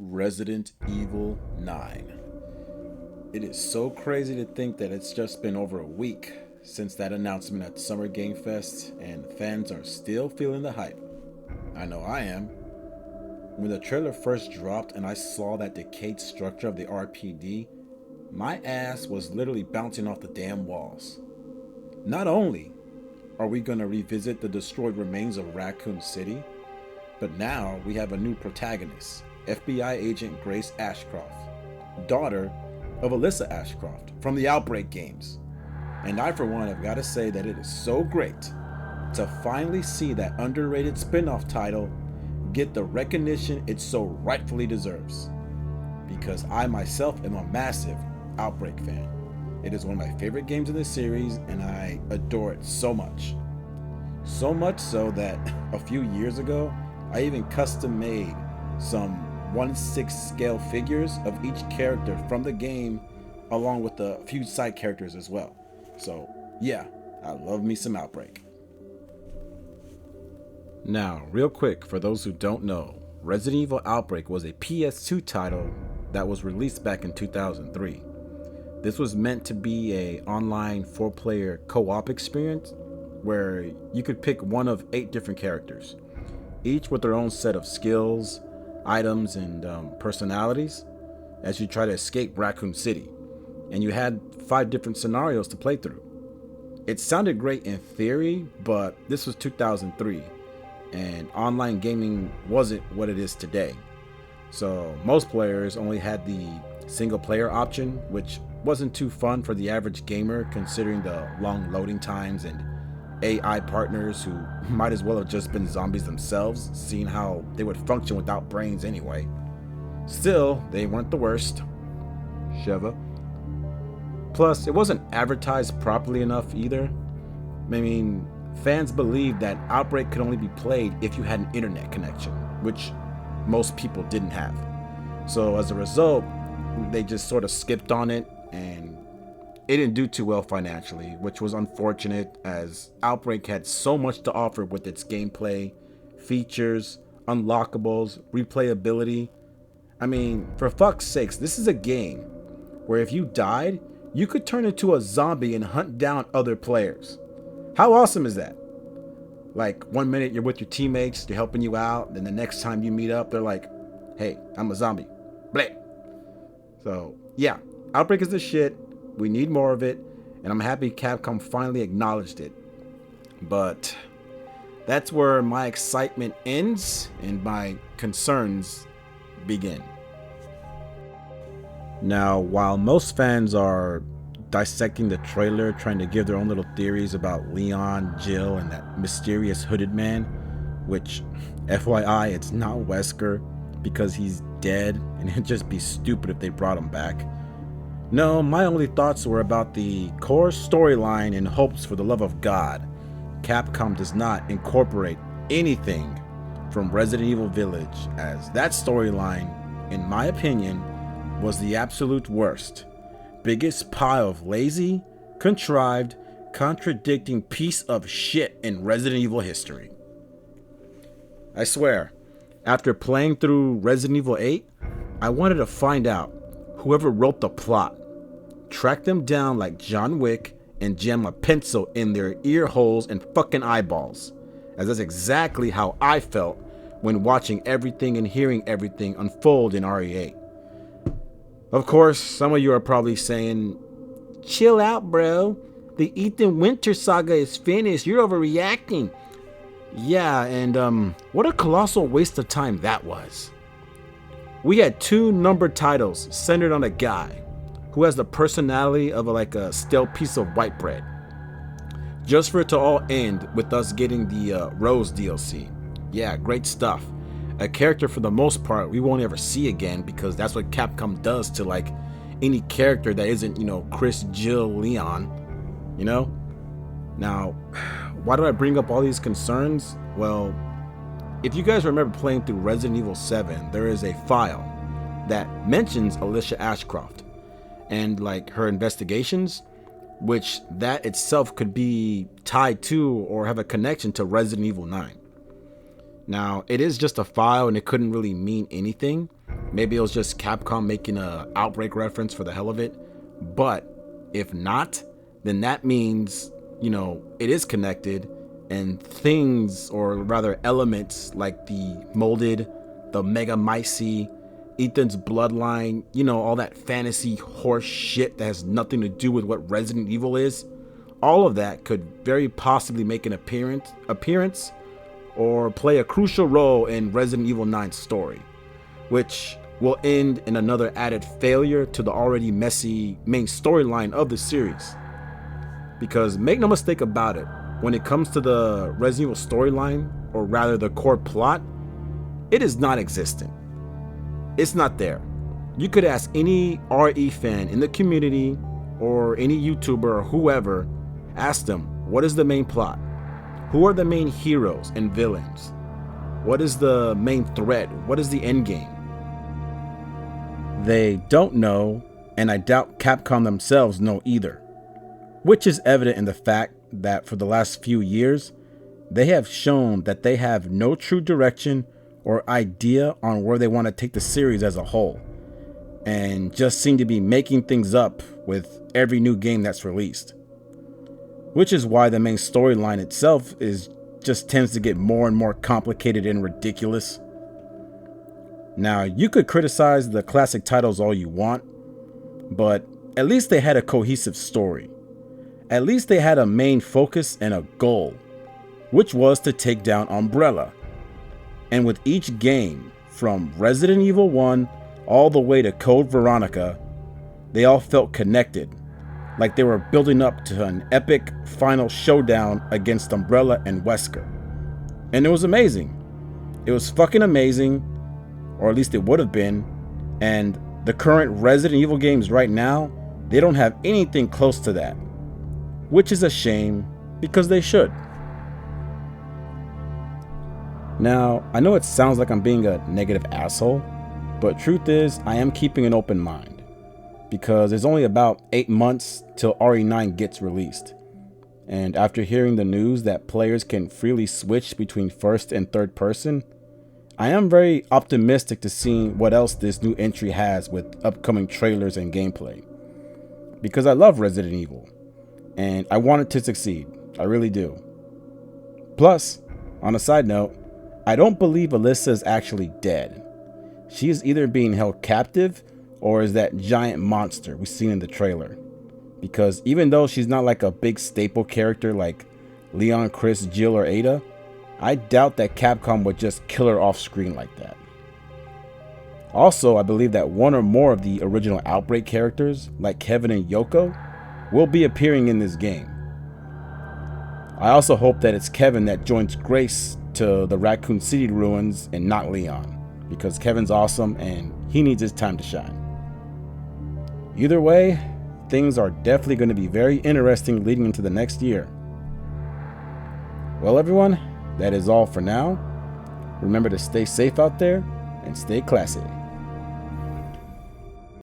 Resident Evil 9. It is so crazy to think that it's just been over a week since that announcement at Summer Game Fest, and fans are still feeling the hype. I know I am. When the trailer first dropped and I saw that decayed structure of the RPD, my ass was literally bouncing off the damn walls. Not only are we gonna revisit the destroyed remains of Raccoon City, but now we have a new protagonist, FBI agent Grace Ashcroft, daughter of Alyssa Ashcroft from the Outbreak games. And I, for one, have got to say that it is so great to finally see that underrated spin-off title get the recognition it so rightfully deserves. Because I myself am a massive Outbreak fan. It is one of my favorite games in the series, and I adore it so much. So much so that a few years ago, I even custom made some 1/6 scale figures of each character from the game, along with a few side characters as well. So yeah, I love me some Outbreak. Now, real quick, for those who don't know, Resident Evil Outbreak was a PS2 title that was released back in 2003. This was meant to be a online 4-player co-op experience where you could pick one of 8 different characters, each with their own set of skills, items, and personalities as you try to escape Raccoon City. And you had 5 different scenarios to play through. It sounded great in theory, but this was 2003, and online gaming wasn't what it is today. So most players only had the single player option, which wasn't too fun for the average gamer considering the long loading times and AI partners who might as well have just been zombies themselves, seeing how they would function without brains anyway. Still, they weren't the worst. Sheva. Plus, it wasn't advertised properly enough either. I mean, fans believed that Outbreak could only be played if you had an internet connection, which most people didn't have. So as a result, they just sort of skipped on it, and it didn't do too well financially, which was unfortunate as Outbreak had so much to offer with its gameplay, features, unlockables, replayability. I mean, for fuck's sakes, this is a game where if you died, you could turn into a zombie and hunt down other players. How awesome is that? Like, one minute you're with your teammates, they're helping you out, then the next time you meet up, they're like, hey, I'm a zombie. Bleh. So, yeah, Outbreak is the shit. We need more of it, and I'm happy Capcom finally acknowledged it. But that's where my excitement ends and my concerns begin. Now, while most fans are dissecting the trailer, trying to give their own little theories about Leon, Jill, and that mysterious hooded man, which, FYI, it's not Wesker because he's dead, and it'd just be stupid if they brought him back. No, my only thoughts were about the core storyline and hopes for the love of God. Capcom does not incorporate anything from Resident Evil Village, as that storyline, in my opinion, was the absolute worst. Biggest pile of lazy, contrived, contradicting piece of shit in Resident Evil history. I swear, after playing through Resident Evil 8, I wanted to find out whoever wrote the plot, track them down like John Wick, and jam a pencil in their ear holes and fucking eyeballs, as that's exactly how I felt when watching everything and hearing everything unfold in RE8. Of course, some of you are probably saying, chill out, bro. The Ethan Winter saga is finished. You're overreacting. Yeah, and what a colossal waste of time that was. We had 2 numbered titles centered on a guy who has the personality of a stale piece of white bread. Just for it to all end with us getting the Rose DLC. Yeah, great stuff. A character for the most part we won't ever see again because that's what Capcom does to like any character that isn't, Chris, Jill, Leon, Now, why do I bring up all these concerns? Well, if you guys remember playing through Resident Evil 7, there is a file that mentions Alyssa Ashcroft and like her investigations, which that itself could be tied to or have a connection to Resident Evil 9. Now, it is just a file and it couldn't really mean anything, Maybe it was just Capcom making a Outbreak reference for the hell of it. But if not, then that means, it is connected, and things, or rather elements like the molded, the Mega Myci, Ethan's bloodline, all that fantasy horse shit that has nothing to do with what Resident Evil is, all of that could very possibly make an appearance or play a crucial role in Resident Evil 9's story, which will end in another added failure to the already messy main storyline of the series. Because make no mistake about it, when it comes to the Resident Evil storyline, or rather the core plot, it is non-existent. It's not there. You could ask any RE fan in the community or any YouTuber or whoever, ask them, what is the main plot? Who are the main heroes and villains? What is the main threat? What is the end game? They don't know, and I doubt Capcom themselves know either, which is evident in the fact that for the last few years, they have shown that they have no true direction or idea on where they want to take the series as a whole, and just seem to be making things up with every new game that's released. Which is why the main storyline itself just tends to get more and more complicated and ridiculous. Now, you could criticize the classic titles all you want, but at least they had a cohesive story. At least they had a main focus and a goal, which was to take down Umbrella. And with each game, from Resident Evil 1 all the way to Code Veronica, they all felt connected, like they were building up to an epic final showdown against Umbrella and Wesker. And it was amazing. It was fucking amazing, or at least it would have been, and the current Resident Evil games right now, they don't have anything close to that, which is a shame, because they should. Now, I know it sounds like I'm being a negative asshole, but truth is, I am keeping an open mind, because there's only about 8 months till RE9 gets released. And after hearing the news that players can freely switch between first and third person, I am very optimistic to see what else this new entry has with upcoming trailers and gameplay. Because I love Resident Evil, and I want it to succeed. I really do. Plus, on a side note, I don't believe Alyssa is actually dead. She is either being held captive or is that giant monster we've seen in the trailer. Because even though she's not like a big staple character like Leon, Chris, Jill, or Ada, I doubt that Capcom would just kill her off screen like that. Also, I believe that one or more of the original Outbreak characters, like Kevin and Yoko, will be appearing in this game. I also hope that it's Kevin that joins Grace to the Raccoon City ruins and not Leon, because Kevin's awesome and he needs his time to shine. Either way, things are definitely going to be very interesting leading into the next year. Well, everyone, that is all for now. Remember to stay safe out there and stay classy.